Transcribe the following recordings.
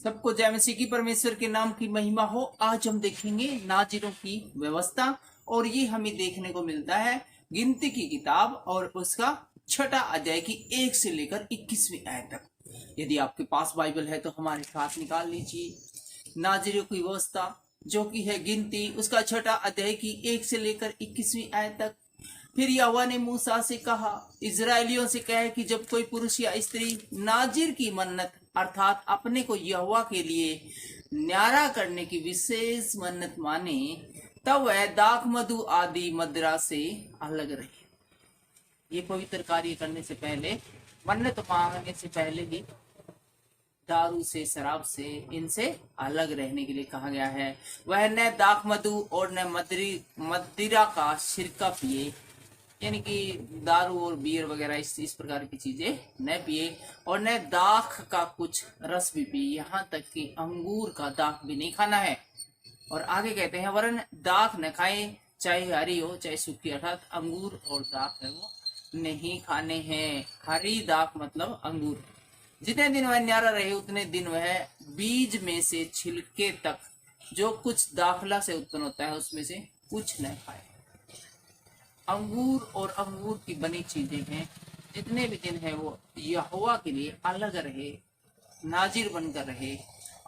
सबको जय मसीह की। परमेश्वर के नाम की महिमा हो। आज हम देखेंगे नाजिरों की व्यवस्था और ये हमें देखने को मिलता है गिनती की किताब और उसका छठा अध्याय की 1 से लेकर 21वीं आयत तक। यदि आपके पास बाइबल है तो हमारे साथ निकाल लीजिए। नाजिरों की व्यवस्था जो कि है गिनती, उसका छठा अध्याय की 1 से लेकर 21वीं आयत तक। फिर यहोवा ने मूसा से कहा, इजरायलियों से कहे कि जब कोई पुरुष या स्त्री नाजिर की मन्नत अर्थात अपने को यहोवा के लिए न्यारा करने की विशेष मन्नत माने, तब वह दाख मधु आदि मदिरा से अलग रहे। ये पवित्र कार्य करने से पहले, मन्नत मांगने से पहले ही दारू से, शराब से, इनसे अलग रहने के लिए कहा गया है। वह न दाख मधु और न मदिरा का सिरका पिए, यानी कि दारू और बियर वगैरह इस प्रकार की चीजें न पिए, और न दाख का कुछ रस भी पिए, यहाँ तक कि अंगूर का दाख भी नहीं खाना है। और आगे कहते हैं वरन दाख न खाए, चाहे हरी हो चाहे सूखी, अर्थात अंगूर और दाख है वो नहीं खाने हैं। हरी दाख मतलब अंगूर। जितने दिन वह न्यारा रहे उतने दिन वह बीज में से छिलके तक जो कुछ दाखला से उत्पन्न होता है उसमें से कुछ न खाए। अंगूर और अंगूर की बनी चीजें हैं, जितने भी दिन है वो यहोवा के लिए अलग रहे, नाजिर बनकर रहे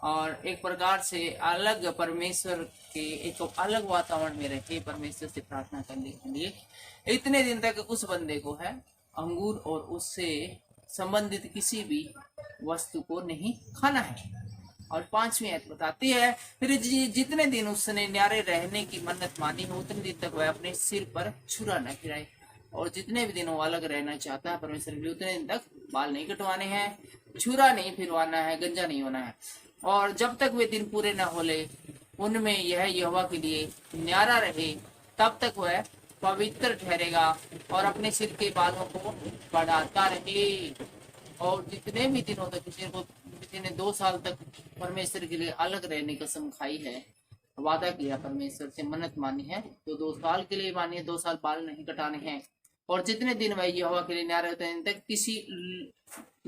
और एक प्रकार से अलग परमेश्वर के एक अलग वातावरण में रहे, परमेश्वर से प्रार्थना करने के लिए। इतने दिन तक उस बंदे को है अंगूर और उससे संबंधित किसी भी वस्तु को नहीं खाना है। और 5वीं आयत बताती है, फिर जितने दिन उसने न्यारे रहने की मन्नत मानी हो उतने दिन तक वह अपने सिर पर छुरा न फिराए। और जितने भी दिन वो अलग रहना चाहता है परमेश्वर के लिए उतने दिन तक बाल नहीं कटवाने हैं, छुरा नहीं फिरवाना है, गंजा नहीं होना है। और जब तक वे दिन पूरे न होले उनमें यह यहोवा के लिए न्यारा रहे, तब तक वह पवित्र ठहरेगा और अपने सिर के बालों को बढ़ाता रहे। और जितने भी दिनों तक किसी ने 2 साल तक परमेश्वर के लिए अलग रहने की कसम खाई है, वादा किया, परमेश्वर से मन्नत मानी है, तो 2 साल के लिए मानिए, 2 साल बाल नहीं कटाने हैं। और जितने दिन वह यहोवा के लिए न्यारे होते हैं तक किसी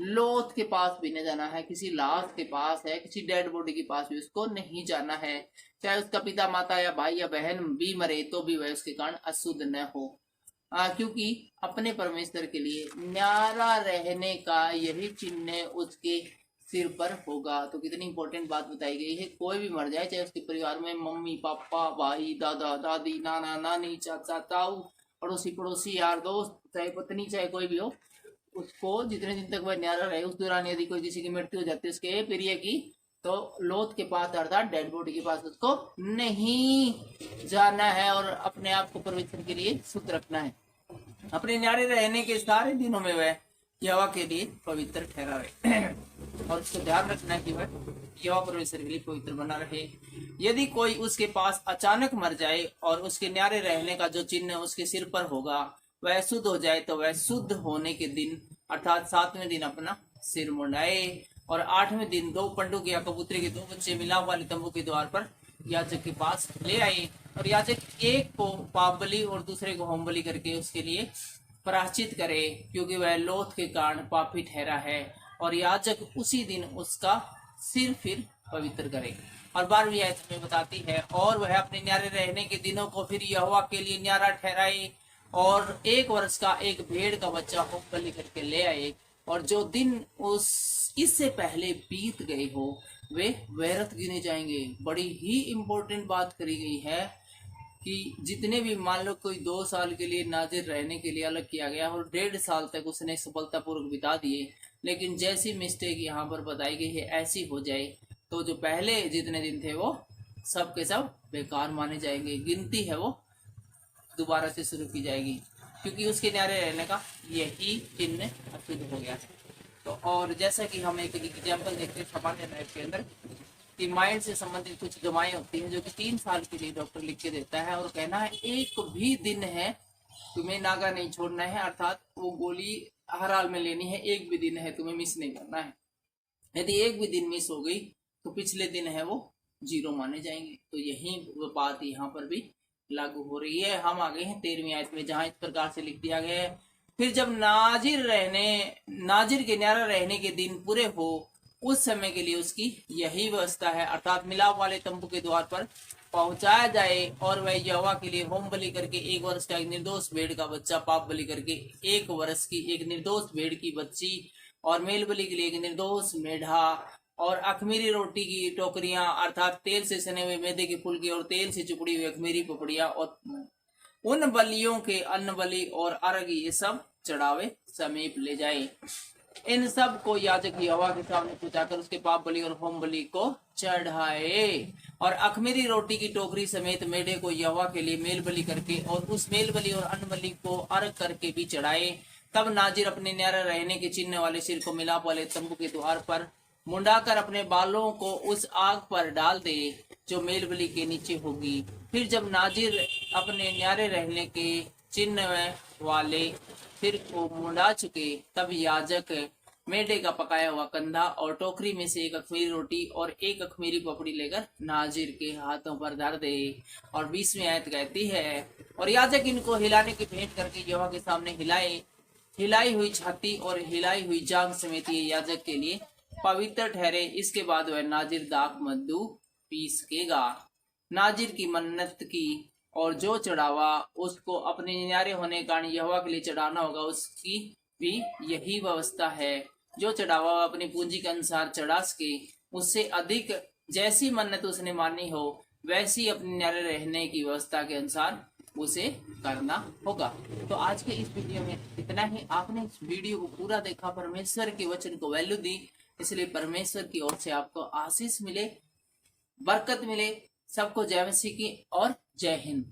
लोथ के पास भी नहीं जाना है, किसी लाश के पास है, किसी डेड बॉडी के पास भी उसको नहीं जाना है। चाहे उसका पिता माता या भाई या बहन भी मरे तो भी वह उसके कारण अशुद्ध न हो, क्योंकि अपने परमेश्वर के लिए न्यारा रहने का यही चिन्ह उसके सिर पर होगा। तो कितनी इंपॉर्टेंट बात बताई गई है। कोई भी मर जाए, चाहे उसके परिवार में मम्मी पापा भाई दादा दादी नाना नानी चाचा ताऊ पड़ोसी पड़ोसी यार दोस्त, चाहे पत्नी चाहे कोई भी हो, उसको जितने दिन तक वह न्यारा रहे उस दौरान यदि कोई किसी की मृत्यु हो जाती है उसके प्रिय की, तो लोथ के पास अर्थात डेड बॉडी के पास उसको नहीं जाना है और अपने आप को परमेश्वर के लिए शुद्ध रखना है। अपने न्यारे रहने के सारे दिनों में वह यहोवा के लिए पवित्र ठहरा रहे और उसको ध्यान रखना है कि वह यहोवा परमेश्वर के लिए पवित्र बना रहे। यदि कोई उसके पास अचानक मर जाए और उसके न्यारे रहने का जो चिन्ह उसके सिर पर होगा वह शुद्ध हो जाए, तो वह शुद्ध होने के दिन अर्थात 7वें दिन अपना सिर मुंडाए और 8वें दिन 2 पंडुक या कबूतरे के 2 बच्चे मिलाप वाले तंबू के द्वार पर याजक के पास ले आए। और याजक एक को पाप बलि और दूसरे को होम बलि करके उसके लिए प्रायश्चित करे, क्योंकि वह लोथ के कारण पापी ठहरा है। और याजक उसी दिन उसका सिर फिर पवित्र करे। और 12वीं आयत में बताती है, और वह अपने न्यारे रहने के दिनों को फिर यहोवा के लिए न्यारा ठहराए और 1 वर्ष का एक भेड़ का बच्चा होम बलि करके ले आए। और जो दिन इससे पहले बीत गए हो वे व्यर्थ गिने जाएंगे। बड़ी ही इंपॉर्टेंट बात करी गई है कि जितने भी, मान लो कोई 2 साल के लिए नाजिर रहने के लिए अलग किया गया और 1.5 साल तक उसने सफलतापूर्वक बिता दिए, लेकिन जैसी मिस्टेक यहाँ पर बताई गई है ऐसी हो जाए तो जो पहले जितने दिन थे वो सब के सब बेकार माने जाएंगे। गिनती है वो दोबारा से शुरू की जाएगी, क्योंकि उसके न्यारे रहने का यही चिन्ह अशुद्ध हो गया है। तो और जैसा कि हम एक एग्जाम्पल देखते हैं सामान्य लाइफ के अंदर कि माइंड से संबंधित कुछ दवाएं होती हैं जो कि 3 साल के लिए डॉक्टर लिख के देता है और कहना है एक भी दिन है तुम्हें नागा नहीं छोड़ना है, अर्थात वो गोली हर हाल में लेनी है, एक भी दिन है तुम्हें मिस नहीं करना है। यदि एक भी दिन मिस हो गई तो पिछले दिन है वो 0 माने जाएंगे। तो यही बात यहाँ पर भी लागू हो रही है। हम आ गए हैं 13वीं आयत में, जहां इस प्रकार से लिख दिया गया है, फिर जब नाजिर के न्यारा रहने के दिन पूरे हो उस समय के लिए उसकी यही व्यवस्था है, अर्थात मिलाप वाले तंबू के द्वार पर पहुंचाया जाए और वह यहोवा के लिए होम बलि करके 1 वर्ष का एक निर्दोष भेड़ का बच्चा, पाप बलि करके 1 वर्ष की एक निर्दोष भेड़ की बच्ची, और मेल बलि के लिए एक निर्दोष मेढ़ा, और अखमीरी रोटी की टोकरियां अर्थात तेल से सने हुए मैदे के फुलके और तेल से चुपड़ी हुई अखमीरी पपड़ियां, और उन बलियों के अन्न बलि और अर्घ ये सब चढ़ावे समीप ले जाए। इन सब को याजक यहोवा के सामने पहुंचाकर उसके पाप बलि और होम बलि को चढ़ाए, और अखमीरी रोटी की टोकरी समेत मेढ़े को यहोवा के लिए मेल बलि करके और उस मेल बलि और अन्न बलि को अर्घ करके भी चढ़ाए। तब नाजिर अपने न्यारा रहने के चिन्ह वाले सिर को मिलाप वाले तंबू के द्वार पर मुंडाकर अपने बालों को उस आग पर डाल दे जो मेल बलि के नीचे होगी। फिर जब नाजिर अपने न्यारे रहने के चिन्ह वाले सिर को मुंडा चुके, तब याजक मेढे का पकाया हुआ कंधा और टोकरी में से एक अखमीरी रोटी और एक अखमीरी पपड़ी लेकर नाजिर के हाथों पर धर दे। और 20वीं आयत कहती है, और याजक इनको हिलाने की भेंट करके यहोवा के सामने हिलाए। हिलाई हुई छाती और हिलाई हुई जांग समेत ये याजक के लिए पवित्र ठहरे। इसके बाद वह नाजिर दाख मद्दू पीसकेगा। नाजिर की मन्नत की और जो चढ़ावा उसको अपने न्यारे होने के कारण यहोवा के लिए चढ़ाना होगा, उसकी भी यही व्यवस्था है। जो चढ़ावा अपनी पूंजी के अनुसार चढ़ा सके, उससे अधिक जैसी मन्नत उसने मानी हो वैसी अपने न्यारे रहने की व्यवस्था के अनुसार उसे करना होगा। तो आज के इस वीडियो में इतना ही। आपने इस वीडियो को पूरा देखा, परमेश्वर के वचन को वैल्यू दी, इसलिए परमेश्वर की ओर से आपको आशीष मिले, बरकत मिले। सबको जय मसीह की और जय हिंद।